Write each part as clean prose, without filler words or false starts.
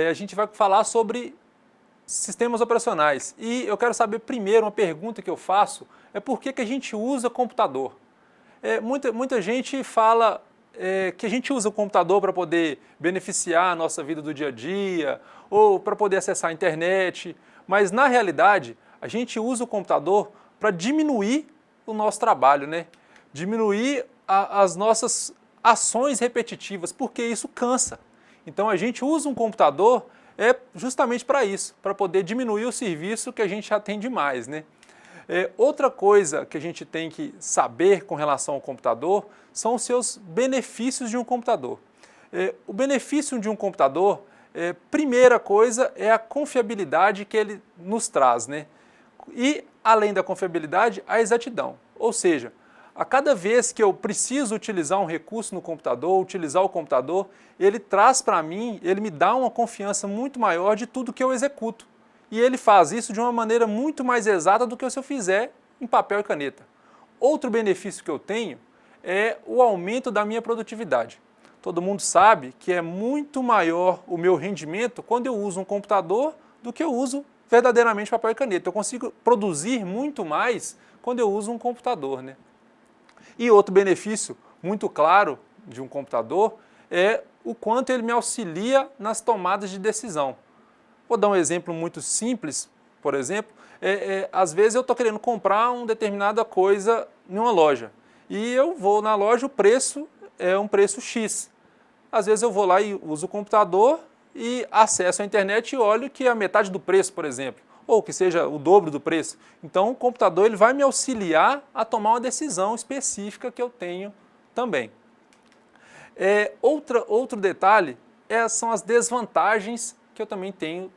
a gente vai falar sobre sistemas operacionais. E eu quero saber primeiro, uma pergunta que eu faço, é por que a gente usa computador? Muita gente fala que a gente usa o computador para poder beneficiar a nossa vida do dia a dia, ou para poder acessar a internet, mas na realidade a gente usa o computador para diminuir o nosso trabalho, né? Diminuir as nossas ações repetitivas, porque isso cansa. Então a gente usa um computador justamente para isso, para poder diminuir o serviço que a gente já tem demais, né? Outra coisa que a gente tem que saber com relação ao computador são os seus benefícios de um computador. O benefício de um computador, primeira coisa, é a confiabilidade que ele nos traz, né? E, além da confiabilidade, a exatidão. Ou seja, a cada vez que eu preciso utilizar um recurso no computador, utilizar o computador, ele traz para mim, ele me dá uma confiança muito maior de tudo que eu executo. E ele faz isso de uma maneira muito mais exata do que se eu fizer em papel e caneta. Outro benefício que eu tenho é o aumento da minha produtividade. Todo mundo sabe que é muito maior o meu rendimento quando eu uso um computador do que eu uso verdadeiramente papel e caneta. Eu consigo produzir muito mais quando eu uso um computador, né? E outro benefício muito claro de um computador é o quanto ele me auxilia nas tomadas de decisão. Vou dar um exemplo muito simples, por exemplo, às vezes eu estou querendo comprar uma determinada coisa em uma loja e eu vou na loja, o preço é um preço X. Às vezes eu vou lá e uso o computador e acesso à internet e olho que é a metade do preço, por exemplo, ou que seja o dobro do preço. Então o computador ele vai me auxiliar a tomar uma decisão específica que eu tenho também. Outro detalhe são as desvantagens que eu também tenho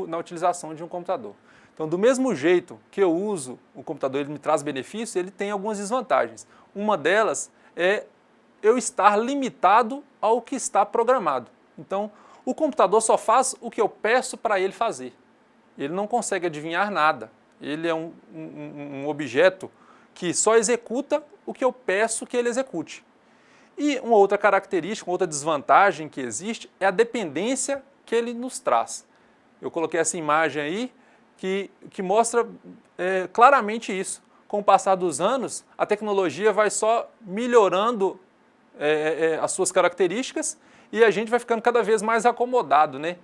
na utilização de um computador. Então, do mesmo jeito que eu uso o computador, ele me traz benefícios, ele tem algumas desvantagens. Uma delas é eu estar limitado ao que está programado. Então, o computador só faz o que eu peço para ele fazer. Ele não consegue adivinhar nada. Ele é um objeto que só executa o que eu peço que ele execute. E uma outra característica, uma outra desvantagem que existe é a dependência que ele nos traz. Eu coloquei essa imagem aí que mostra claramente isso. Com o passar dos anos, a tecnologia vai só melhorando as suas características e a gente vai ficando cada vez mais acomodado, né?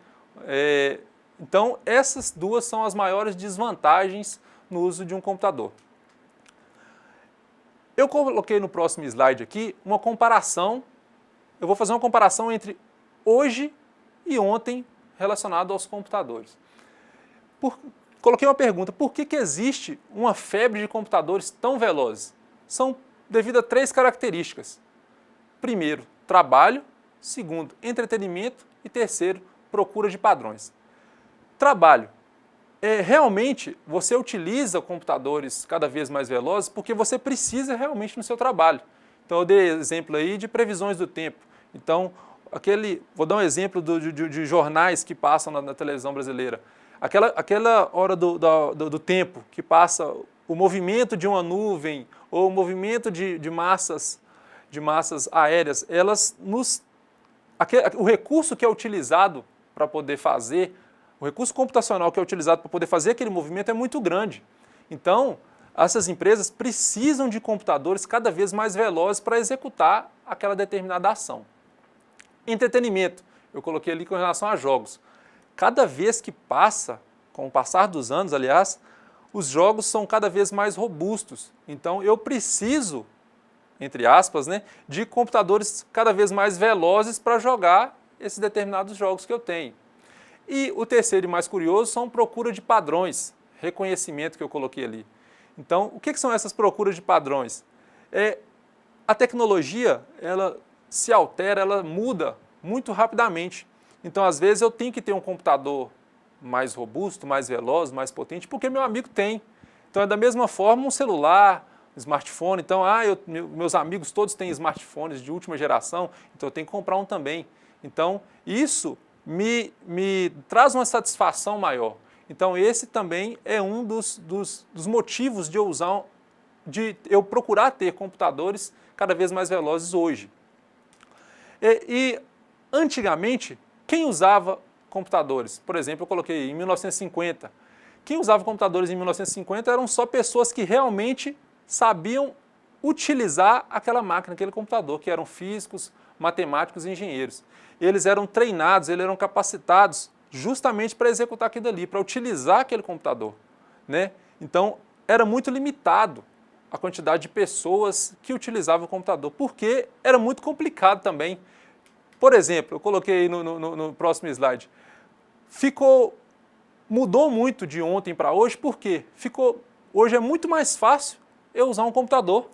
Então, essas duas são as maiores desvantagens no uso de um computador. Eu coloquei no próximo slide aqui uma comparação. Eu vou fazer uma comparação entre hoje e ontem relacionado aos computadores. Coloquei uma pergunta: por que existe uma febre de computadores tão velozes? São devido a 3 características. Primeiro, trabalho. Segundo, entretenimento. E terceiro, procura de padrões. Trabalho. Realmente, você utiliza computadores cada vez mais velozes porque você precisa realmente no seu trabalho. Então, eu dei exemplo aí de previsões do tempo. Então, vou dar um exemplo de jornais que passam na televisão brasileira. Aquela hora do tempo que passa o movimento de uma nuvem ou o movimento de massas aéreas, o recurso que é utilizado para poder fazer, o recurso computacional que é utilizado para poder fazer aquele movimento é muito grande. Então, essas empresas precisam de computadores cada vez mais velozes para executar aquela determinada ação. Entretenimento, eu coloquei ali com relação a jogos. Cada vez que passa, com o passar dos anos, aliás, os jogos são cada vez mais robustos. Então, eu preciso, entre aspas, né, de computadores cada vez mais velozes para jogar esses determinados jogos que eu tenho. E o terceiro e mais curioso são procura de padrões, reconhecimento que eu coloquei ali. Então, o que são essas procuras de padrões? A tecnologia, ela se altera, ela muda muito rapidamente. Então, às vezes, eu tenho que ter um computador mais robusto, mais veloz, mais potente, porque meu amigo tem. Então, é da mesma forma um celular, um smartphone. Então, meus amigos todos têm smartphones de última geração, então eu tenho que comprar um também. Então, isso me traz uma satisfação maior. Então, esse também é um dos motivos de eu procurar ter computadores cada vez mais velozes hoje. E antigamente, quem usava computadores. Por exemplo, eu coloquei em 1950. Quem usava computadores em 1950 eram só pessoas que realmente sabiam utilizar aquela máquina, aquele computador, que eram físicos, matemáticos e engenheiros. Eles eram treinados, eles eram capacitados justamente para executar aquilo ali, para utilizar aquele computador, né? Então, era muito limitado a quantidade de pessoas que utilizavam o computador, porque era muito complicado também. Por exemplo, eu coloquei no próximo slide, mudou muito de ontem para hoje, porque hoje é muito mais fácil eu usar um computador.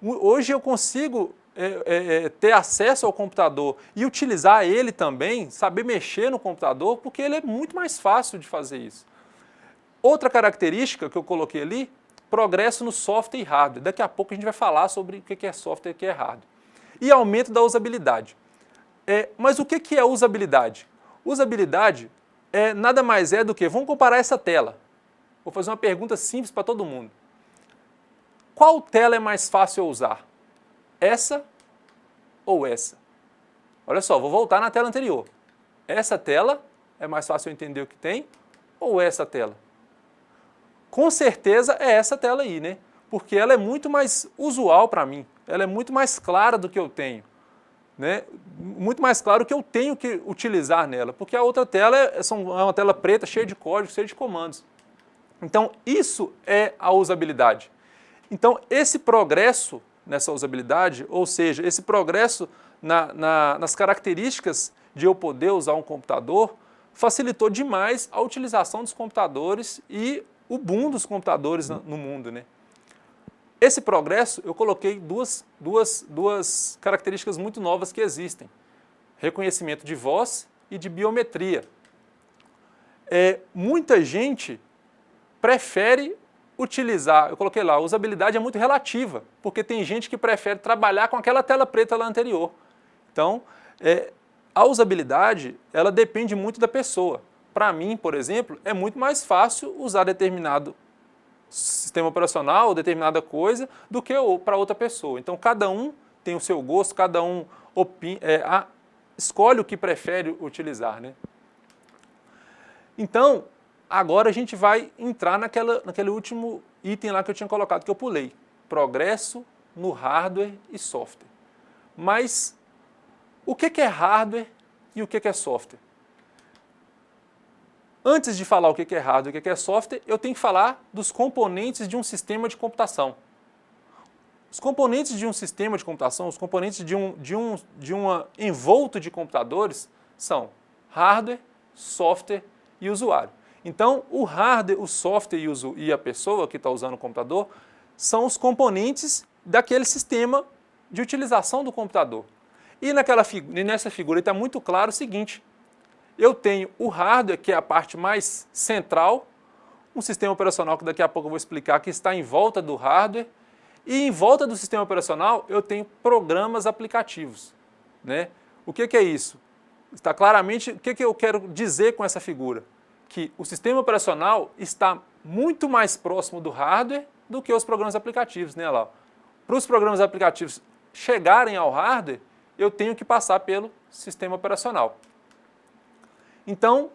Hoje eu consigo ter acesso ao computador e utilizar ele também, saber mexer no computador, porque ele é muito mais fácil de fazer isso. Outra característica que eu coloquei ali, progresso no software e hardware. Daqui a pouco a gente vai falar sobre o que é software e o que é hardware. E aumento da usabilidade. Mas o que é usabilidade? Usabilidade nada mais é do que, vamos comparar essa tela. Vou fazer uma pergunta simples para todo mundo. Qual tela é mais fácil eu usar? Essa ou essa? Olha só, vou voltar na tela anterior. Essa tela é mais fácil eu entender o que tem ou essa tela? Com certeza é essa tela aí, né? Porque ela é muito mais usual para mim. Ela é muito mais clara do que eu tenho. Né? Muito mais claro que eu tenho que utilizar nela. Porque a outra tela é uma tela preta, cheia de código, cheia de comandos. Então, isso é a usabilidade. Então, esse progresso nessa usabilidade, ou seja, esse progresso nas características de eu poder usar um computador, facilitou demais a utilização dos computadores e o boom dos computadores no mundo, né? Esse progresso, eu coloquei duas características muito novas que existem. Reconhecimento de voz e de biometria. Muita gente prefere utilizar, eu coloquei lá, a usabilidade é muito relativa, porque tem gente que prefere trabalhar com aquela tela preta lá anterior. Então, a usabilidade, ela depende muito da pessoa. Para mim, por exemplo, é muito mais fácil usar determinado sistema operacional ou determinada coisa do que para outra pessoa. Então, cada um tem o seu gosto, cada um escolhe o que prefere utilizar, né? Então, agora a gente vai entrar naquele último item lá que eu tinha colocado, que eu pulei. Progresso no hardware e software. Mas o que é hardware e o que é software? Antes de falar o que é hardware e o que é software, eu tenho que falar dos componentes de um sistema de computação. Os componentes de um sistema de computação, os componentes de um envolto de computadores são hardware, software e usuário. Então, o hardware, o software e a pessoa que está usando o computador são os componentes daquele sistema de utilização do computador. E nessa figura está muito claro o seguinte: eu tenho o hardware, que é a parte mais central, um sistema operacional que daqui a pouco eu vou explicar, que está em volta do hardware, e em volta do sistema operacional eu tenho programas aplicativos, né? O que é isso? Está claramente, o que eu quero dizer com essa figura? Que o sistema operacional está muito mais próximo do hardware do que os programas aplicativos, né, lá. Para os programas aplicativos chegarem ao hardware, eu tenho que passar pelo sistema operacional. Então,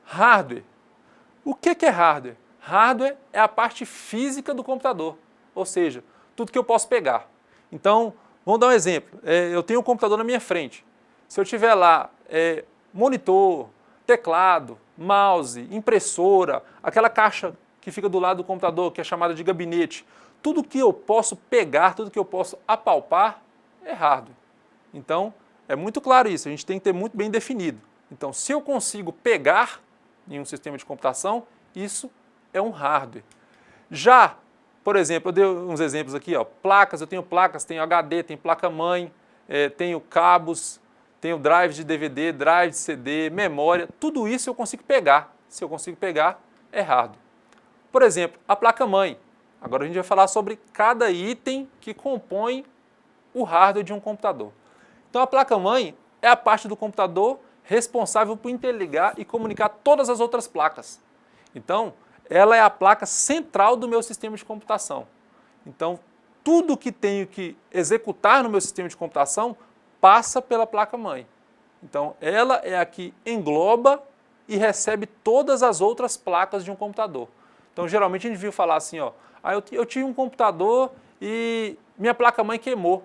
hardware. O que é hardware? Hardware é a parte física do computador, ou seja, tudo que eu posso pegar. Então, vamos dar um exemplo. Eu tenho um computador na minha frente. Se eu tiver lá monitor, teclado, mouse, impressora, aquela caixa que fica do lado do computador, que é chamada de gabinete, tudo que eu posso pegar, tudo que eu posso apalpar, é hardware. Então, é muito claro isso, a gente tem que ter muito bem definido. Então, se eu consigo pegar em um sistema de computação, isso é um hardware. Já, por exemplo, eu dei uns exemplos aqui, ó, placas, eu tenho placas, tenho HD, tenho placa-mãe, tenho cabos, tenho drive de DVD, drive de CD, memória, tudo isso eu consigo pegar. Se eu consigo pegar, é hardware. Por exemplo, a placa-mãe. Agora a gente vai falar sobre cada item que compõe o hardware de um computador. Então a placa-mãe é a parte do computador responsável por interligar e comunicar todas as outras placas. Então, ela é a placa central do meu sistema de computação. Então, tudo que tenho que executar no meu sistema de computação passa pela placa-mãe. Então, ela é a que engloba e recebe todas as outras placas de um computador. Então, geralmente a gente viu falar assim, ó, eu tive um computador e minha placa-mãe queimou.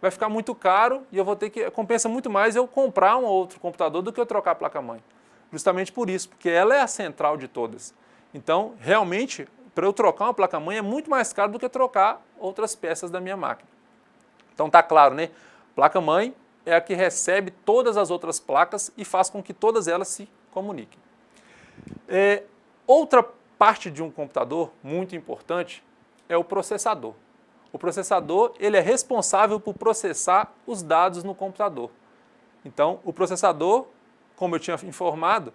Vai ficar muito caro e eu vou ter que... Compensa muito mais eu comprar um outro computador do que eu trocar a placa-mãe. Justamente por isso, porque ela é a central de todas. Então, realmente, para eu trocar uma placa-mãe é muito mais caro do que trocar outras peças da minha máquina. Então, tá claro, né? Placa-mãe é a que recebe todas as outras placas e faz com que todas elas se comuniquem. Outra parte de um computador muito importante é o processador. O processador ele é responsável por processar os dados no computador. Então, o processador, como eu tinha informado,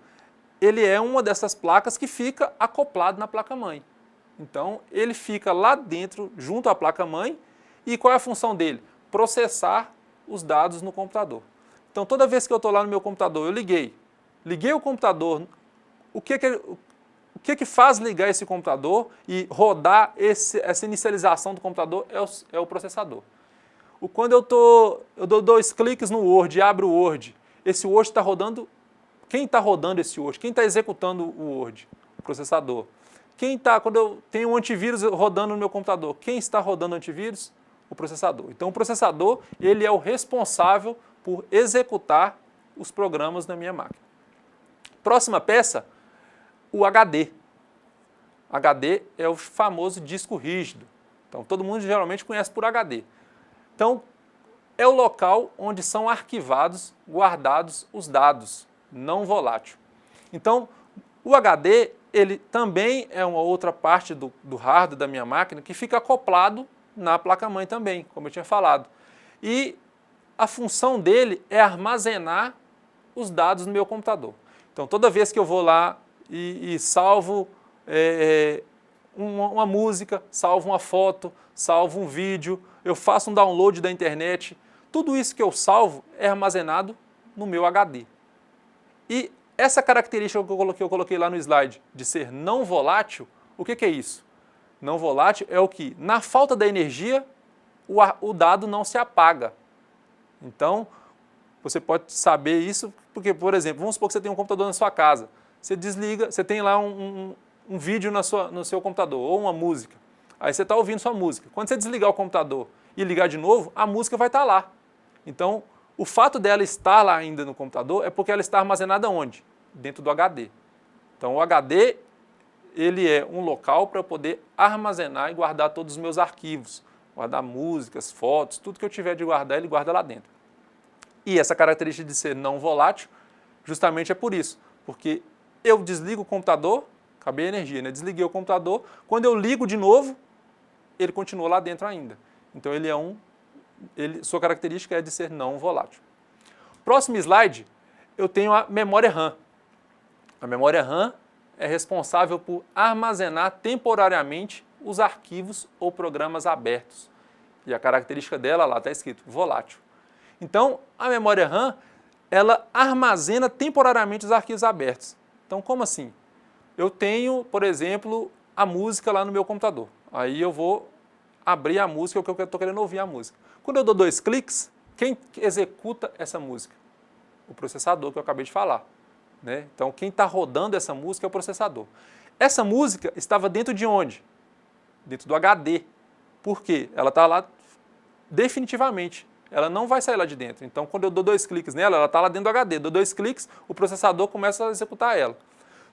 ele é uma dessas placas que fica acoplado na placa-mãe. Então, ele fica lá dentro, junto à placa-mãe, e qual é a função dele? Processar os dados no computador. Então, toda vez que eu estou lá no meu computador, eu liguei o computador, o que faz ligar esse computador e rodar essa inicialização do computador é o processador. Quando eu dou 2 cliques no Word e abro o Word, esse Word está rodando. Quem está rodando esse Word? Quem está executando o Word? O processador. Quando eu tenho um antivírus rodando no meu computador, quem está rodando o antivírus? O processador. Então, o processador ele é o responsável por executar os programas na minha máquina. Próxima peça, o HD. HD é o famoso disco rígido. Então, todo mundo geralmente conhece por HD. Então, é o local onde são arquivados, guardados os dados, não volátil. Então, o HD, ele também é uma outra parte do hardware da minha máquina que fica acoplado na placa-mãe também, como eu tinha falado. E a função dele é armazenar os dados no meu computador. Então, toda vez que eu vou lá e salvo uma música, salvo uma foto, salvo um vídeo, eu faço um download da internet, tudo isso que eu salvo é armazenado no meu HD. E essa característica que eu coloquei lá no slide, de ser não volátil, o que é isso? Não volátil é o que, na falta da energia, o dado não se apaga. Então, você pode saber isso, porque, por exemplo, vamos supor que você tem um computador na sua casa, você desliga, você tem lá um vídeo no seu computador, ou uma música, aí você está ouvindo sua música. Quando você desligar o computador e ligar de novo, a música vai estar lá. Então, o fato dela estar lá ainda no computador é porque ela está armazenada onde? Dentro do HD. Então, o HD, ele é um local para eu poder armazenar e guardar todos os meus arquivos, guardar músicas, fotos, tudo que eu tiver de guardar, ele guarda lá dentro. E essa característica de ser não volátil, justamente é por isso, porque eu desligo o computador, acabei a energia, né? Desliguei o computador, quando eu ligo de novo, ele continua lá dentro ainda. Então, sua característica é de ser não volátil. Próximo slide, eu tenho a memória RAM. A memória RAM é responsável por armazenar temporariamente os arquivos ou programas abertos. E a característica dela, lá está escrito, volátil. Então, a memória RAM, ela armazena temporariamente os arquivos abertos. Então, como assim? Eu tenho, por exemplo, a música lá no meu computador. Aí eu vou abrir a música, que eu estou querendo ouvir a música. Quando eu dou 2 cliques, quem executa essa música? O processador que eu acabei de falar. Né? Então, quem está rodando essa música é o processador. Essa música estava dentro de onde? Dentro do HD. Por quê? Ela está lá definitivamente. Ela não vai sair lá de dentro. Então, quando eu dou 2 cliques nela, ela está lá dentro do HD. Dou 2 cliques, o processador começa a executar ela.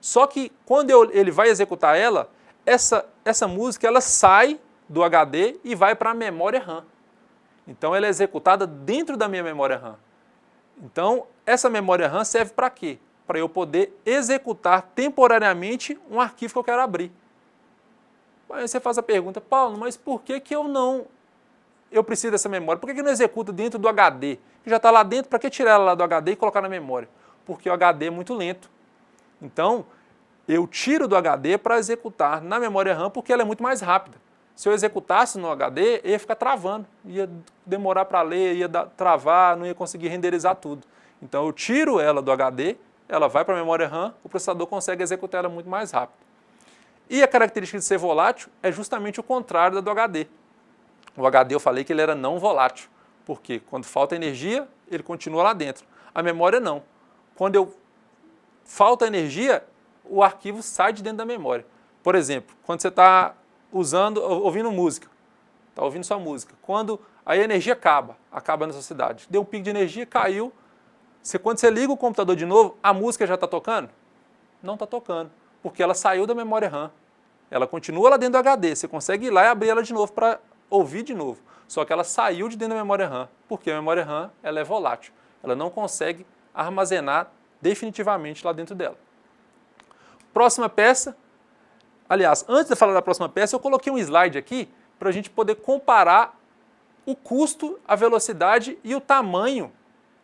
Só que, quando ele vai executar ela, essa música ela sai do HD e vai para a memória RAM. Então, ela é executada dentro da minha memória RAM. Então, essa memória RAM serve para quê? Para eu poder executar temporariamente um arquivo que eu quero abrir. Aí você faz a pergunta, Paulo, mas por que eu preciso dessa memória? Por que não executa dentro do HD? Que já está lá dentro, para que tirar ela lá do HD e colocar na memória? Porque o HD é muito lento. Então, eu tiro do HD para executar na memória RAM porque ela é muito mais rápida. Se eu executasse no HD, ia ficar travando, ia demorar para ler, ia travar, não ia conseguir renderizar tudo. Então, eu tiro ela do HD, ela vai para a memória RAM, o processador consegue executar ela muito mais rápido. E a característica de ser volátil é justamente o contrário da do HD. O HD eu falei que ele era não volátil, porque quando falta energia, ele continua lá dentro. A memória não. Quando eu falta energia, o arquivo sai de dentro da memória. Por exemplo, quando você está ouvindo música, está ouvindo sua música. Quando a energia acaba na sua cidade. Deu um pico de energia, caiu. Quando você liga o computador de novo, a música já está tocando? Não está tocando, porque ela saiu da memória RAM. Ela continua lá dentro do HD, você consegue ir lá e abrir ela de novo para ouvir de novo. Só que ela saiu de dentro da memória RAM, porque a memória RAM ela é volátil. Ela não consegue armazenar definitivamente lá dentro dela. Próxima peça. Aliás, antes de falar da próxima peça, eu coloquei um slide aqui para a gente poder comparar o custo, a velocidade e o tamanho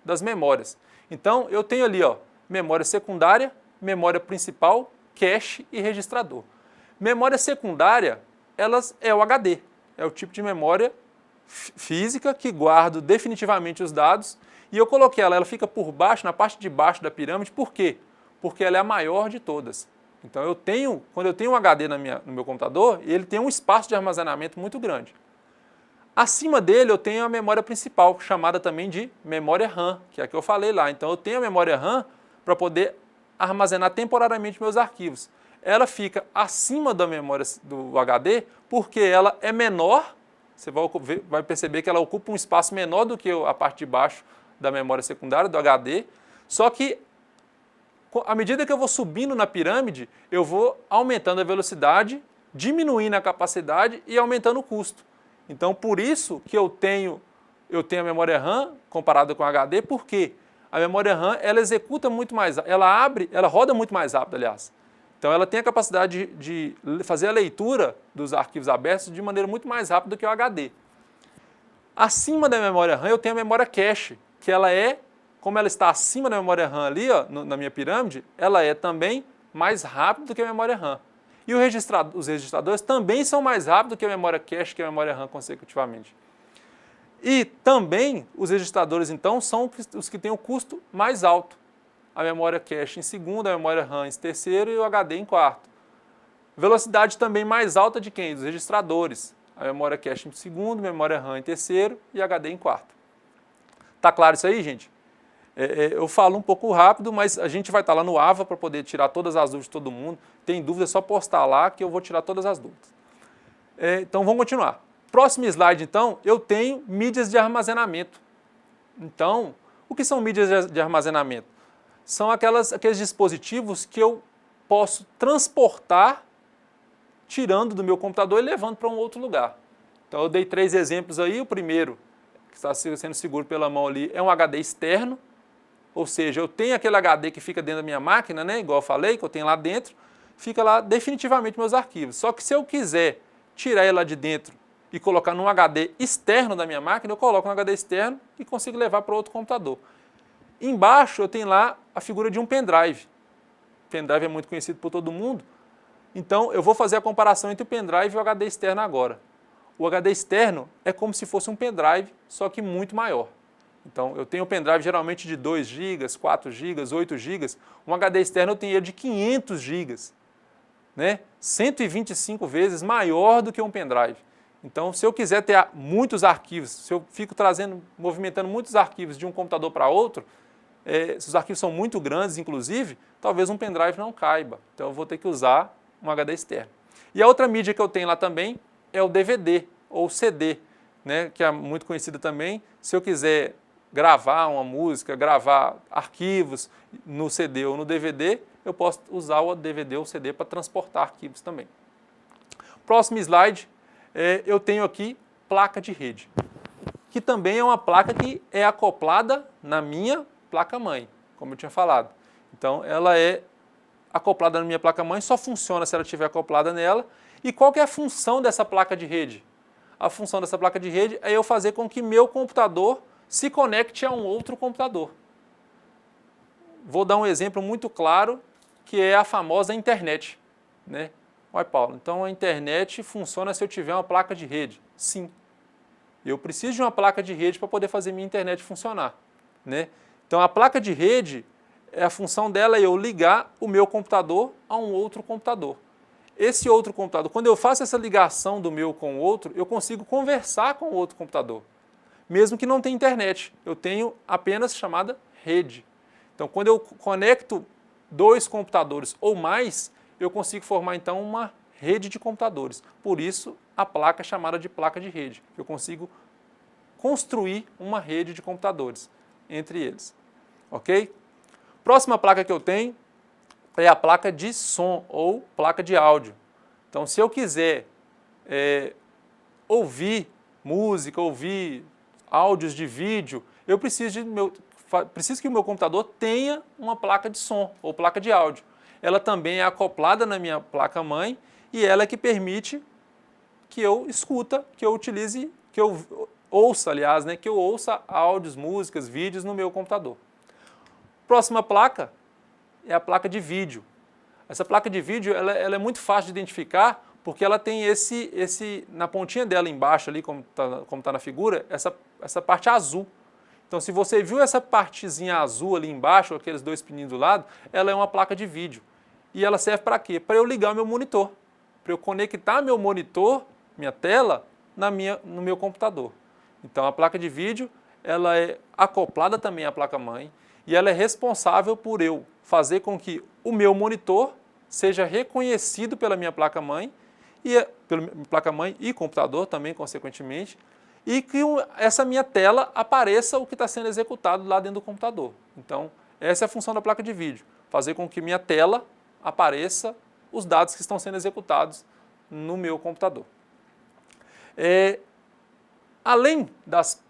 das memórias. Então, eu tenho ali, ó, memória secundária, memória principal, cache e registrador. Memória secundária, elas é o HD, é o tipo de memória física que guarda definitivamente os dados, e eu coloquei ela fica por baixo, na parte de baixo da pirâmide, por quê? Porque ela é a maior de todas. Então, quando eu tenho um HD no meu computador, ele tem um espaço de armazenamento muito grande. Acima dele eu tenho a memória principal, chamada também de memória RAM, que é a que eu falei lá. Então eu tenho a memória RAM para poder armazenar temporariamente meus arquivos. Ela fica acima da memória do HD porque ela é menor, você vai perceber que ela ocupa um espaço menor do que a parte de baixo da memória secundária, do HD, só que à medida que eu vou subindo na pirâmide, eu vou aumentando a velocidade, diminuindo a capacidade e aumentando o custo. Então, por isso que eu tenho a memória RAM comparada com o HD, porque a memória RAM ela executa muito mais, ela roda muito mais rápido, aliás. Então, ela tem a capacidade de fazer a leitura dos arquivos abertos de maneira muito mais rápida do que o HD. Acima da memória RAM, eu tenho a memória cache, que ela como ela está acima da memória RAM ali, ó, na minha pirâmide, ela é também mais rápida do que a memória RAM. E os registradores também são mais rápidos que a memória cache e a memória RAM consecutivamente. E também os registradores, então, são os que têm o custo mais alto. A memória cache em segundo, a memória RAM em terceiro e o HD em quarto. Velocidade também mais alta de quem? Dos registradores. A memória cache em segundo, a memória RAM em terceiro e HD em quarto. Tá claro isso aí, gente? Eu falo um pouco rápido, mas a gente vai estar lá no AVA para poder tirar todas as dúvidas de todo mundo. Tem dúvida, é só postar lá que eu vou tirar todas as dúvidas. Então vamos continuar. Próximo slide, então, eu tenho mídias de armazenamento. Então, o que são mídias de armazenamento? São aqueles dispositivos que eu posso transportar, tirando do meu computador e levando para um outro lugar. Então eu dei 3 exemplos aí. O primeiro, que está sendo seguro pela mão ali, é um HD externo. Ou seja, eu tenho aquele HD que fica dentro da minha máquina, né, igual eu falei, que eu tenho lá dentro, fica lá definitivamente meus arquivos. Só que se eu quiser tirar ele lá de dentro e colocar num HD externo da minha máquina, eu coloco no HD externo e consigo levar para outro computador. Embaixo eu tenho lá a figura de um pendrive. O pendrive é muito conhecido por todo mundo, então eu vou fazer a comparação entre o pendrive e o HD externo agora. O HD externo é como se fosse um pendrive, só que muito maior. Então, eu tenho um pendrive geralmente de 2 GB, 4 GB, 8 GB. Um HD externo eu tenho ele de 500 GB, né? 125 vezes maior do que um pendrive. Então, se eu quiser ter muitos arquivos, se eu fico movimentando muitos arquivos de um computador para outro, se os arquivos são muito grandes, inclusive, talvez um pendrive não caiba. Então, eu vou ter que usar um HD externo. E a outra mídia que eu tenho lá também é o DVD ou CD, né? Que é muito conhecido também. Se eu quiser gravar uma música, gravar arquivos no CD ou no DVD, eu posso usar o DVD ou CD para transportar arquivos também. Próximo slide, eu tenho aqui placa de rede, que também é uma placa que é acoplada na minha placa-mãe, como eu tinha falado. Então, ela é acoplada na minha placa-mãe, só funciona se ela estiver acoplada nela. E qual que é a função dessa placa de rede? A função dessa placa de rede é eu fazer com que meu computador se conecte a um outro computador. Vou dar um exemplo muito claro, que é a famosa internet, né? Uai, Paulo, então a internet funciona se eu tiver uma placa de rede? Sim. Eu preciso de uma placa de rede para poder fazer minha internet funcionar, né? Então a placa de rede, a função dela é eu ligar o meu computador a um outro computador. Esse outro computador, quando eu faço essa ligação do meu com o outro, eu consigo conversar com o outro computador. Mesmo que não tenha internet, eu tenho apenas chamada rede. Então, quando eu conecto 2 computadores ou mais, eu consigo formar então uma rede de computadores. Por isso, a placa é chamada de placa de rede. Eu consigo construir uma rede de computadores entre eles. Ok? Próxima placa que eu tenho é a placa de som ou placa de áudio. Então, se eu quiser ouvir música, ouvir áudios de vídeo, eu preciso que o meu computador tenha uma placa de som ou placa de áudio. Ela também é acoplada na minha placa-mãe e ela é que permite que eu escuta, que eu utilize, que eu ouça, aliás, né, que eu ouça áudios, músicas, vídeos no meu computador. Próxima placa é a placa de vídeo. Essa placa de vídeo ela é muito fácil de identificar porque ela tem na pontinha dela embaixo ali, como tá na figura, essa parte azul. Então, se você viu essa partezinha azul ali embaixo, aqueles 2 pininhos do lado, ela é uma placa de vídeo. E ela serve para quê? Para eu ligar meu monitor, para eu conectar meu monitor, minha tela, no meu computador. Então, a placa de vídeo ela é acoplada também à placa-mãe e ela é responsável por eu fazer com que o meu monitor seja reconhecido pela minha placa-mãe e computador também, consequentemente, e que essa minha tela apareça o que está sendo executado lá dentro do computador. Então, essa é a função da placa de vídeo, fazer com que minha tela apareça os dados que estão sendo executados no meu computador. Além das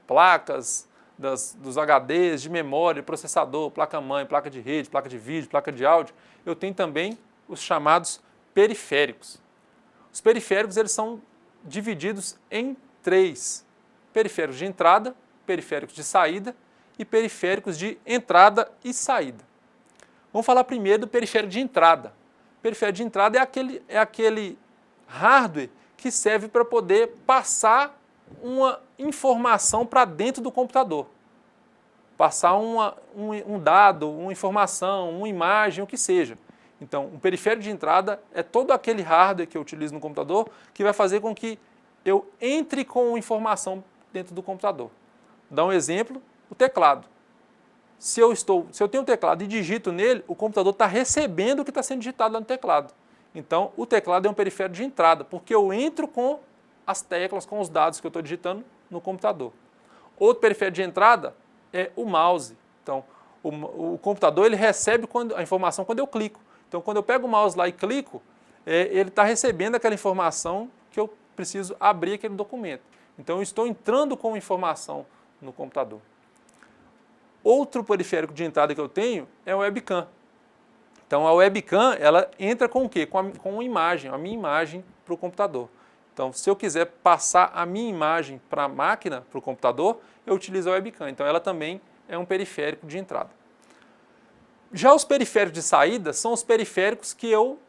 placas, dos HDs de memória, processador, placa-mãe, placa de rede, placa de vídeo, placa de áudio, eu tenho também os chamados periféricos. Os periféricos eles são divididos em 3. Periféricos de entrada, periféricos de saída e periféricos de entrada e saída. Vamos falar primeiro do periférico de entrada. O periférico de entrada é aquele hardware que serve para poder passar uma informação para dentro do computador. Passar um dado, uma informação, uma imagem, o que seja. Então, um periférico de entrada é todo aquele hardware que eu utilizo no computador que vai fazer com que eu entre com informação dentro do computador. Vou dar um exemplo, o teclado. Se eu tenho um teclado e digito nele, o computador está recebendo o que está sendo digitado lá no teclado. Então, o teclado é um periférico de entrada, porque eu entro com as teclas, com os dados que eu estou digitando no computador. Outro periférico de entrada é o mouse. Então, o computador ele recebe a informação quando eu clico. Então, quando eu pego o mouse lá e clico, ele está recebendo aquela informação que eu preciso abrir aquele documento. Então, eu estou entrando com informação no computador. Outro periférico de entrada que eu tenho é o webcam. Então, a webcam ela entra com o quê? Com uma imagem, a minha imagem para o computador. Então, se eu quiser passar a minha imagem para a máquina, para o computador, eu utilizo a webcam. Então, ela também é um periférico de entrada. Já os periféricos de saída são os periféricos que eu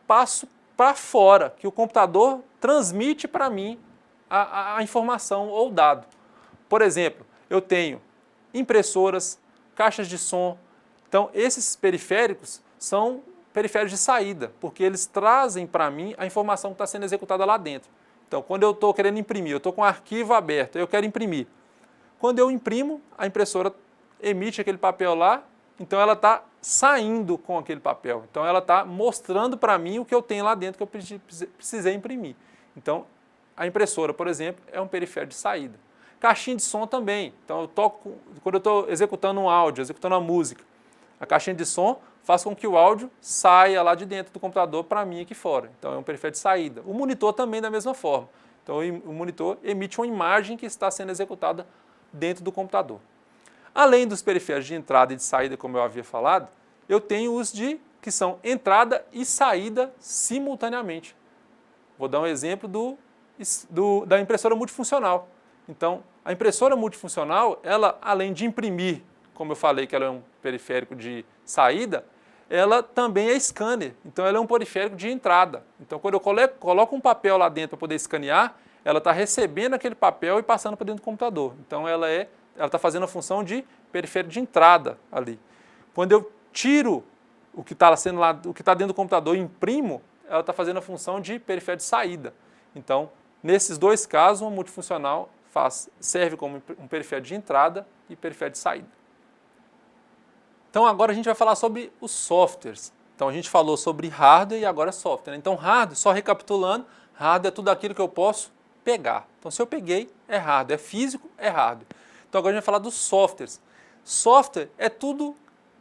passo para fora, que o computador transmite para mim a informação ou o dado. Por exemplo, eu tenho impressoras, caixas de som. Então, esses periféricos são periféricos de saída, porque eles trazem para mim a informação que está sendo executada lá dentro. Então, quando eu estou querendo imprimir, eu estou com um arquivo aberto, eu quero imprimir. Quando eu imprimo, a impressora emite aquele papel lá, então ela está saindo com aquele papel. Então ela está mostrando para mim o que eu tenho lá dentro que eu precisei imprimir. Então a impressora, por exemplo, é um periférico de saída. Caixinha de som também. Então quando eu estou executando um áudio, executando uma música, a caixinha de som faz com que o áudio saia lá de dentro do computador para mim aqui fora. Então é um periférico de saída. O monitor também da mesma forma. Então o monitor emite uma imagem que está sendo executada dentro do computador. Além dos periféricos de entrada e de saída, como eu havia falado, eu tenho os que são entrada e saída simultaneamente. Vou dar um exemplo da impressora multifuncional. Então, a impressora multifuncional, ela, além de imprimir, como eu falei que ela é um periférico de saída, ela também é scanner. Então, ela é um periférico de entrada. Então, quando eu coloco um papel lá dentro para poder escanear, ela está recebendo aquele papel e passando para dentro do computador. Então, ela está fazendo a função de periférico de entrada ali. Quando eu tiro o que está dentro do computador e imprimo, ela está fazendo a função de periférico de saída. Então, nesses dois casos, uma multifuncional serve como um periférico de entrada e periférico de saída. Então agora a gente vai falar sobre os softwares. Então a gente falou sobre hardware e agora software. Então hardware, só recapitulando, hardware é tudo aquilo que eu posso pegar. Então se eu peguei, é hardware, é físico, é hardware. Então agora a gente vai falar dos softwares. Software é tudo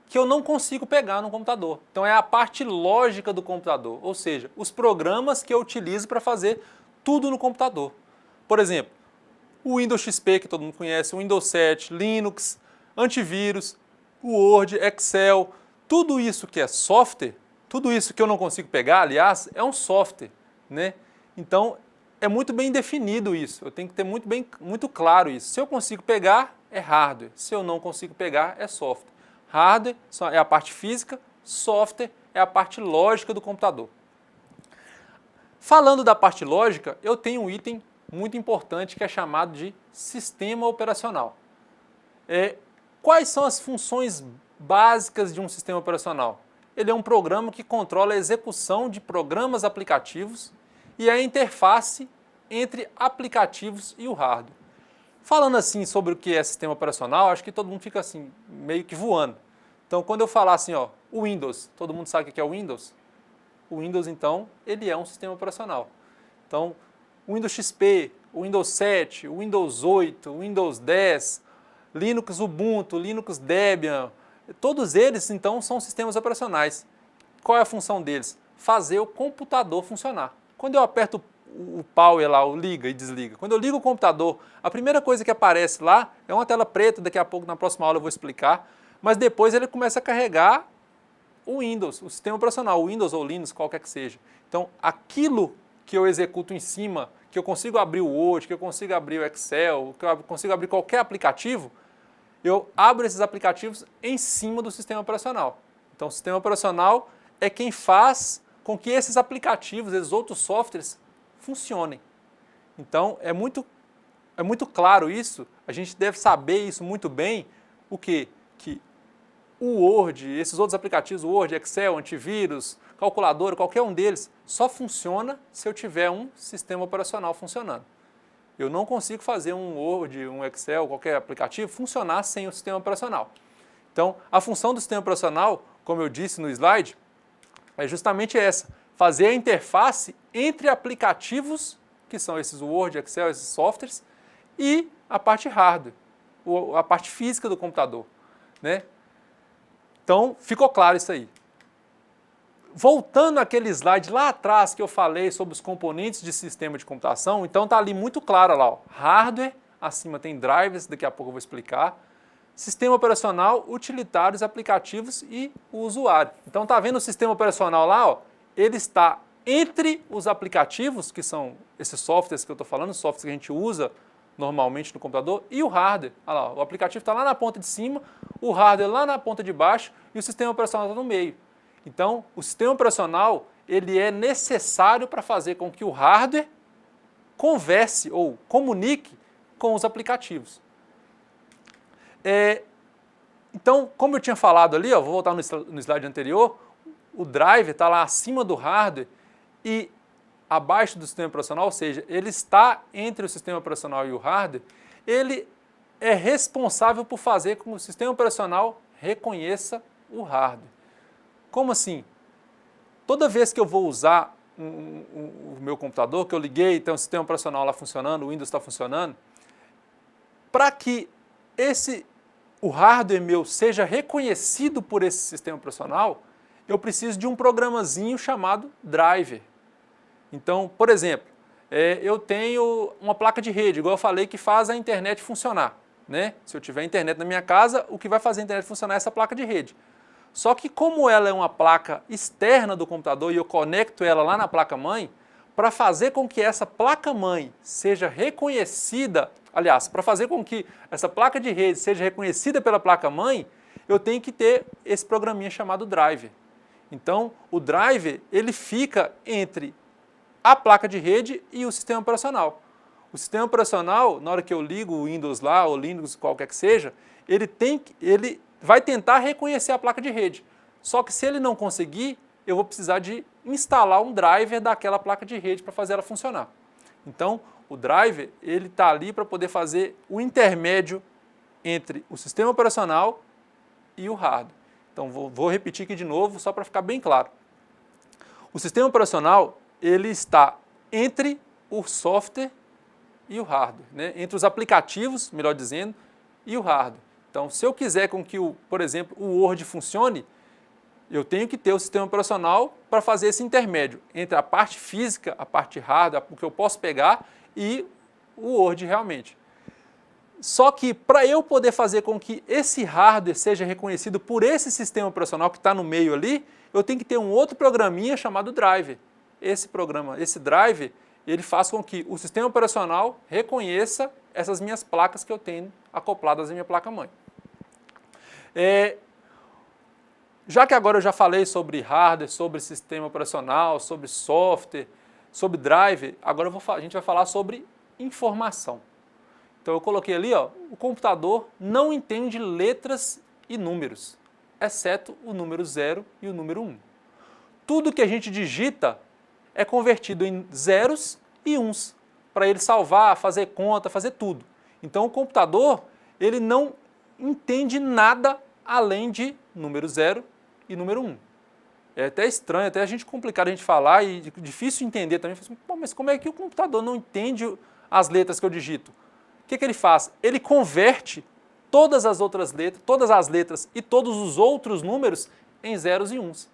que eu não consigo pegar no computador. Então é a parte lógica do computador, ou seja, os programas que eu utilizo para fazer tudo no computador. Por exemplo, o Windows XP, que todo mundo conhece, o Windows 7, Linux, antivírus, o Word, Excel, tudo isso que é software, tudo isso que eu não consigo pegar, aliás, é um software, né? Então, é muito bem definido isso, eu tenho que ter muito claro isso. Se eu consigo pegar, é hardware, se eu não consigo pegar, é software. Hardware é a parte física, software é a parte lógica do computador. Falando da parte lógica, eu tenho um item muito importante que é chamado de sistema operacional. Quais são as funções básicas de um sistema operacional? Ele é um programa que controla a execução de programas aplicativos e a interface entre aplicativos e o hardware. Falando assim sobre o que é sistema operacional, acho que todo mundo fica assim, meio que voando. Então, quando eu falar assim, ó, o Windows, todo mundo sabe o que é o Windows? O Windows, então, ele é um sistema operacional. Então, o Windows XP, o Windows 7, o Windows 8, o Windows 10, Linux Ubuntu, Linux Debian, todos eles, então, são sistemas operacionais. Qual é a função deles? Fazer o computador funcionar. Quando eu aperto o power lá, o liga e desliga, quando eu ligo o computador, a primeira coisa que aparece lá é uma tela preta, daqui a pouco, na próxima aula eu vou explicar, mas depois ele começa a carregar o Windows, o sistema operacional, o Windows ou Linux, qualquer que seja. Então, aquilo que eu executo em cima, que eu consigo abrir o Word, que eu consigo abrir o Excel, que eu consigo abrir qualquer aplicativo, eu abro esses aplicativos em cima do sistema operacional. Então, o sistema operacional é quem faz com que esses aplicativos, esses outros softwares, funcionem. Então, é muito claro isso, a gente deve saber isso muito bem, o quê? Que o Word, esses outros aplicativos, o Word, Excel, antivírus, calculadora, qualquer um deles, só funciona se eu tiver um sistema operacional funcionando. Eu não consigo fazer um Word, um Excel, qualquer aplicativo funcionar sem o sistema operacional. Então, a função do sistema operacional, como eu disse no slide, é justamente essa, fazer a interface entre aplicativos, que são esses Word, Excel, esses softwares, e a parte hardware, a parte física do computador, né? Então, ficou claro isso aí. Voltando àquele slide lá atrás que eu falei sobre os componentes de sistema de computação, então está ali muito claro lá, ó, hardware, acima tem drivers, daqui a pouco eu vou explicar, sistema operacional, utilitários, aplicativos e o usuário. Então está vendo o sistema operacional lá, ó, ele está entre os aplicativos, que são esses softwares que eu estou falando, os softwares que a gente usa normalmente no computador, e o hardware. Olha lá, o aplicativo está lá na ponta de cima, o hardware lá na ponta de baixo e o sistema operacional está no meio. Então, o sistema operacional ele é necessário para fazer com que o hardware converse ou comunique com os aplicativos. Então, como eu tinha falado ali, ó, vou voltar no slide anterior, o driver está lá acima do hardware e abaixo do sistema operacional, ou seja, ele está entre o sistema operacional e o hardware, ele é responsável por fazer com que o sistema operacional reconheça o hardware. Como assim? Toda vez que eu vou usar o meu computador, que eu liguei, tem um sistema operacional lá funcionando, o Windows está funcionando, para que o hardware meu seja reconhecido por esse sistema operacional, eu preciso de um programazinho chamado driver. Então, por exemplo, eu tenho uma placa de rede, igual eu falei, que faz a internet funcionar, né? Se eu tiver internet na minha casa, o que vai fazer a internet funcionar é essa placa de rede. Só que como ela é uma placa externa do computador e eu conecto ela lá na placa-mãe, para fazer com que essa placa-mãe seja reconhecida, aliás, para fazer com que essa placa de rede seja reconhecida pela placa-mãe, eu tenho que ter esse programinha chamado driver. Então, o driver, ele fica entre a placa de rede e o sistema operacional. O sistema operacional, na hora que eu ligo o Windows lá, ou Linux, qualquer que seja, ele vai tentar reconhecer a placa de rede. Só que se ele não conseguir, eu vou precisar de instalar um driver daquela placa de rede para fazer ela funcionar. Então, o driver, ele está ali para poder fazer o intermédio entre o sistema operacional e o hardware. Então, vou repetir aqui de novo, só para ficar bem claro. O sistema operacional, ele está entre o software e o hardware, né? Entre os aplicativos, melhor dizendo, e o hardware. Então, se eu quiser com que, por exemplo, o Word funcione, eu tenho que ter o sistema operacional para fazer esse intermédio entre a parte física, a parte hardware, o que eu posso pegar, e o Word realmente. Só que para eu poder fazer com que esse hardware seja reconhecido por esse sistema operacional que está no meio ali, eu tenho que ter um outro programinha chamado driver. Esse driver, ele faz com que o sistema operacional reconheça essas minhas placas que eu tenho acopladas à minha placa-mãe. Já que agora eu já falei sobre hardware, sobre sistema operacional, sobre software, sobre driver, agora a gente vai falar sobre informação. Então eu coloquei ali, ó, o computador não entende letras e números, exceto o número 0 e o número 1. Tudo que a gente digita é convertido em zeros e uns, para ele salvar, fazer conta, fazer tudo. Então o computador, ele não entende nada além de número 0 e número 1. É até estranho, até a gente complicado a gente falar e difícil entender também. Pô, mas como é que o computador não entende as letras que eu digito? O que ele faz? Ele converte todas as outras letras, todas as letras e todos os outros números em zeros e uns,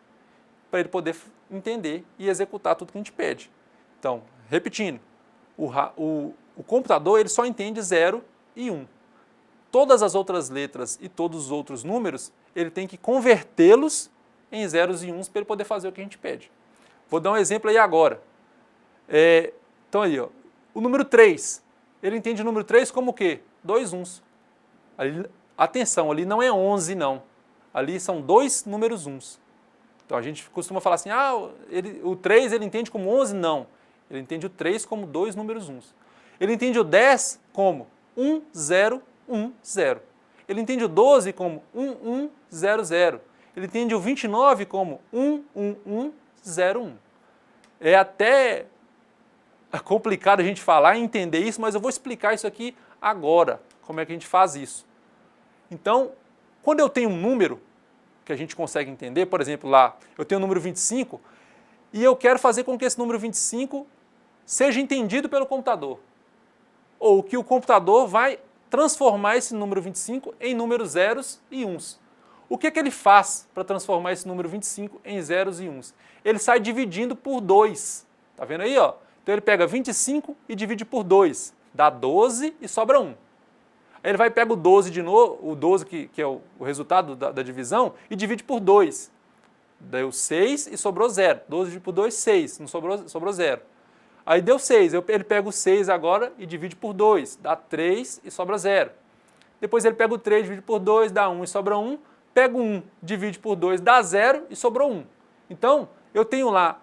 para ele poder entender e executar tudo que a gente pede. Então, repetindo, o computador ele só entende 0 e 1. Todas as outras letras e todos os outros números, ele tem que convertê-los em zeros e uns para ele poder fazer o que a gente pede. Vou dar um exemplo aí agora. Então aí, ó, o número 3. Ele entende o número 3 como o quê? 2 uns. Ali, atenção, ali não é 11 não. Ali são 2 números uns. Então a gente costuma falar assim, o 3 ele entende como 11? Não. Ele entende o 3 como 2 números uns. Ele entende o 10 como 1, 0, 1, 0. Ele entende o 12 como 1, 1, 0, 0. Ele entende o 29 como 1, 1, 1, 0, 1. É até complicado a gente falar e entender isso, mas eu vou explicar isso aqui agora, como é que a gente faz isso. Então, quando eu tenho um número que a gente consegue entender, por exemplo, lá, eu tenho o número 25 e eu quero fazer com que esse número 25 seja entendido pelo computador. Ou que o computador vai transformar esse número 25 em números zeros e uns. O que ele faz para transformar esse número 25 em zeros e uns? Ele sai dividindo por 2. Tá vendo aí, ó? Então ele pega 25 e divide por 2, dá 12 e sobra 1. Aí ele vai pegar o 12 de novo, o 12 que é o resultado da divisão, e divide por 2. Deu 6 e sobrou 0. 12 dividido por 2, 6, não sobrou 0. Aí deu 6, ele pega o 6 agora e divide por 2, dá 3 e sobra 0. Depois ele pega o 3, divide por 2, dá 1 e sobra 1. Pega o 1, divide por 2, dá 0 e sobrou 1. Então, eu tenho lá...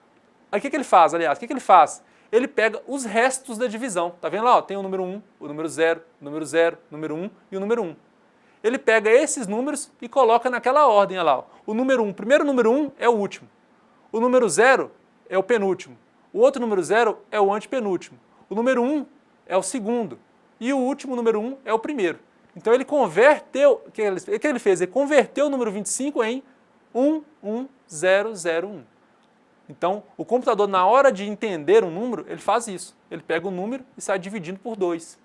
Aí o que ele faz, aliás? O que ele faz? Ele pega os restos da divisão. Tá vendo lá? Ó, tem o número 1, o número 0, o número 0, o número 1 e o número 1. Ele pega esses números e coloca naquela ordem. Olha lá. O número 1, o primeiro número 1 é o último. O número 0 é o penúltimo. O outro número 0 é o antepenúltimo. O número 1 é o segundo. E o último número 1 é o primeiro. Então ele converteu, o que ele fez? Ele converteu o número 25 em 11001. Então, o computador, na hora de entender um número, ele faz isso. Ele pega o número e sai dividindo por 2.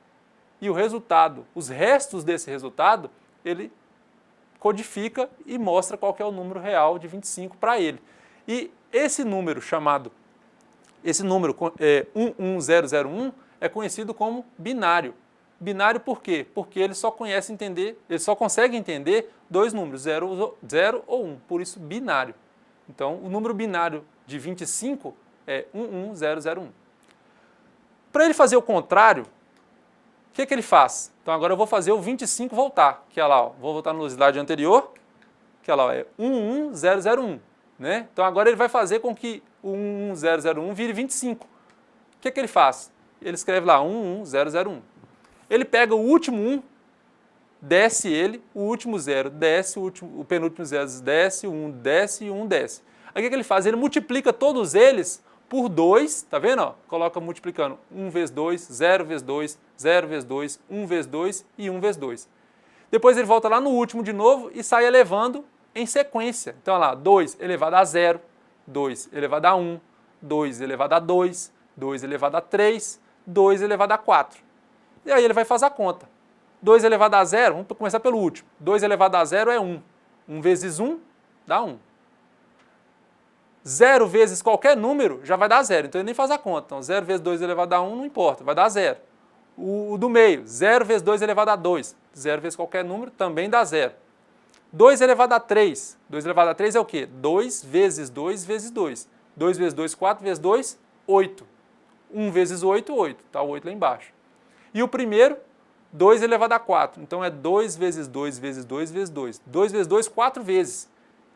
E o resultado, os restos desse resultado, ele codifica e mostra qual que é o número real de 25 para ele. E esse número 11001 é conhecido como binário. Binário por quê? Porque ele só consegue entender dois números, 0 ou 1, por isso binário. Então, o número binário de 25 é 11001. Para ele fazer o contrário, o que ele faz? Então, agora eu vou fazer o 25 voltar, que é lá, ó, vou voltar no slide anterior, que é lá, ó, é 11001. Né? Então, agora ele vai fazer com que o 11001 vire 25. O que ele faz? Ele escreve lá 11001. Ele pega o último 1, desce ele, o último 0 desce, o penúltimo 0 desce, o 1 desce e o 1 desce. Aí o que ele faz? Ele multiplica todos eles por 2, tá vendo? Ó? Coloca multiplicando 1 vezes 2, 0 vezes 2, 0 vezes 2, 1 vezes 2 e 1 vezes 2. Depois ele volta lá no último de novo e sai elevando em sequência. Então, olha lá, 2 elevado a 0, 2 elevado a 1, 2 elevado a 2, 2 elevado a 3, 2 elevado a 4. E aí ele vai fazer a conta. 2 elevado a 0, vamos começar pelo último. 2 elevado a 0 é 1. 1 vezes 1 dá 1. 0 vezes qualquer número já vai dar 0, então ele nem faz a conta. Então 0 vezes 2 elevado a 1 não importa, vai dar 0. O do meio, 0 vezes 2 elevado a 2. 0 vezes qualquer número também dá 0. 2 elevado a 3. 2 elevado a 3 é o quê? 2 vezes 2 vezes 2. 2 vezes 2, 4 vezes 2, 8. 1 vezes 8, 8. Está o 8 lá embaixo. E o primeiro, 2 elevado a 4. Então é 2 vezes 2 vezes 2 vezes 2. 2 vezes 2, 4 vezes.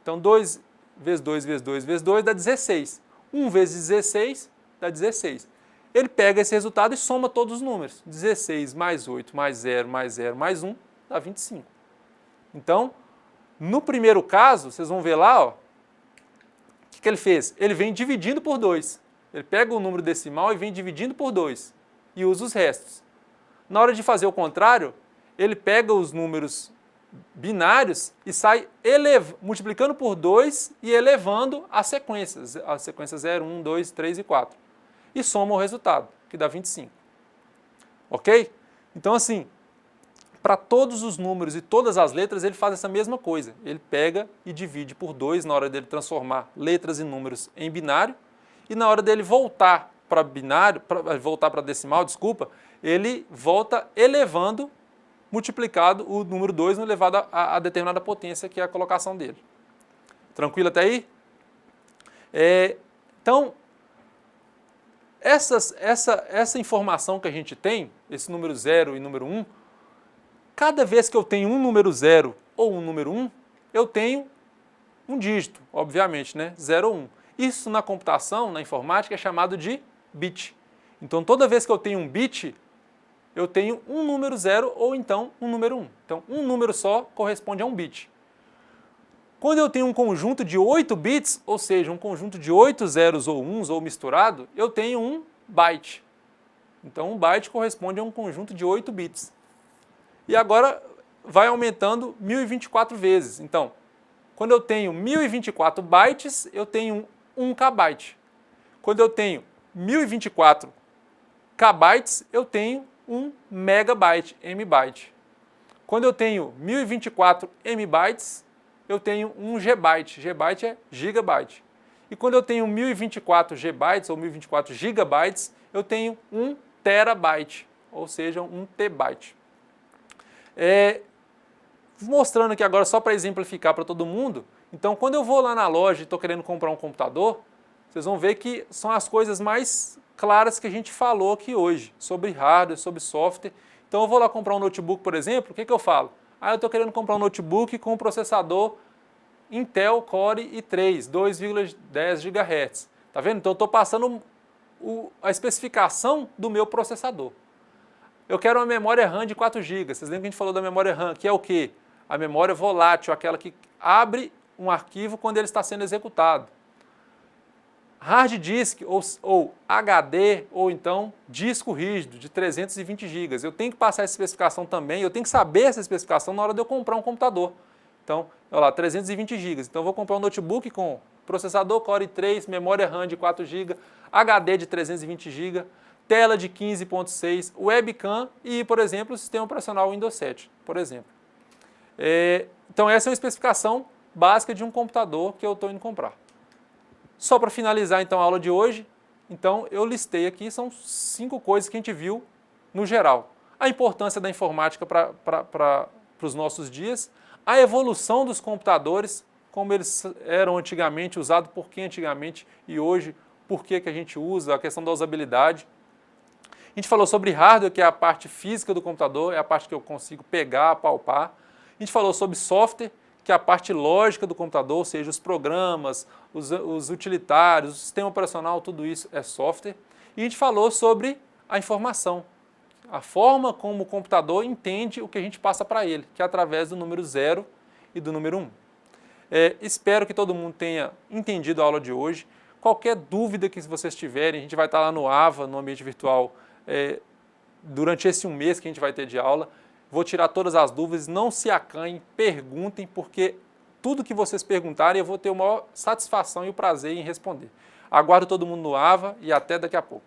Então 2 vezes 2 vezes 2 vezes 2 dá 16. 1 vezes 16 dá 16. Ele pega esse resultado e soma todos os números. 16 mais 8 mais 0 mais 0 mais 1 dá 25. Então, no primeiro caso, vocês vão ver lá, ó, o que ele fez? Ele vem dividindo por 2. Ele pega o número decimal e vem dividindo por 2 e usa os restos. Na hora de fazer o contrário, ele pega os números binários e sai multiplicando por 2 e elevando as sequências 0, 1, 2, 3 e 4. E soma o resultado, que dá 25. Ok? Então, assim, para todos os números e todas as letras, ele faz essa mesma coisa. Ele pega e divide por 2 na hora dele transformar letras e números em binário, e na hora dele voltar para binário, voltar para decimal, desculpa, ele volta elevando, multiplicado o número 2 elevado a determinada potência, que é a colocação dele. Tranquilo até aí? Então, essa informação que a gente tem, esse número 0 e número 1, cada vez que eu tenho um número 0 ou um número 1, eu tenho um dígito, obviamente, né? 0 ou 1. Isso na computação, na informática, é chamado de bit. Então, toda vez que eu tenho um bit, eu tenho um número 0 ou então um número 1. Então, um número só corresponde a um bit. Quando eu tenho um conjunto de 8 bits, ou seja, um conjunto de 8 zeros ou 1s ou misturado, eu tenho um byte. Então, um byte corresponde a um conjunto de 8 bits. E agora vai aumentando 1024 vezes. Então, quando eu tenho 1024 bytes, eu tenho 1 kbyte. Quando eu tenho 1024 kbytes, eu tenho 1 megabyte, mbyte. Quando eu tenho 1024 mbytes, eu tenho 1 gbyte. Gbyte é gigabyte. E quando eu tenho 1024 gbytes ou 1024 gigabytes, eu tenho 1 terabyte, ou seja, 1 tbyte. Mostrando aqui agora só para exemplificar para todo mundo, então quando eu vou lá na loja e estou querendo comprar um computador, vocês vão ver que são as coisas mais claras que a gente falou aqui hoje, sobre hardware, sobre software. Então eu vou lá comprar um notebook, por exemplo, o que eu falo? Eu estou querendo comprar um notebook com processador Intel Core i3, 2,10 GHz. Tá vendo? Então eu estou passando a especificação do meu processador. Eu quero uma memória RAM de 4 GB. Vocês lembram que a gente falou da memória RAM, que é o quê? A memória volátil, aquela que abre um arquivo quando ele está sendo executado. Hard disk ou HD ou então disco rígido de 320 GB. Eu tenho que passar essa especificação também, eu tenho que saber essa especificação na hora de eu comprar um computador. Então, olha lá, 320 GB. Então eu vou comprar um notebook com processador Core i3, memória RAM de 4 GB, HD de 320 GB, tela de 15.6, webcam e, por exemplo, o sistema operacional Windows 7, por exemplo. Então essa é uma especificação básica de um computador que eu estou indo comprar. Só para finalizar então a aula de hoje, então eu listei aqui, são 5 coisas que a gente viu no geral. A importância da informática para os nossos dias, a evolução dos computadores, como eles eram antigamente, usados por que antigamente e hoje, por que a gente usa, a questão da usabilidade. A gente falou sobre hardware, que é a parte física do computador, é a parte que eu consigo pegar, palpar. A gente falou sobre software, que é a parte lógica do computador, ou seja, os programas, os utilitários, o sistema operacional, tudo isso é software. E a gente falou sobre a informação, a forma como o computador entende o que a gente passa para ele, que é através do número 0 e do número 1. Espero que todo mundo tenha entendido a aula de hoje. Qualquer dúvida que vocês tiverem, a gente vai estar lá no AVA, no ambiente virtual, durante esse um mês que a gente vai ter de aula. Vou tirar todas as dúvidas, não se acanhem, perguntem, porque tudo que vocês perguntarem eu vou ter a maior satisfação e o prazer em responder. Aguardo todo mundo no AVA e até daqui a pouco.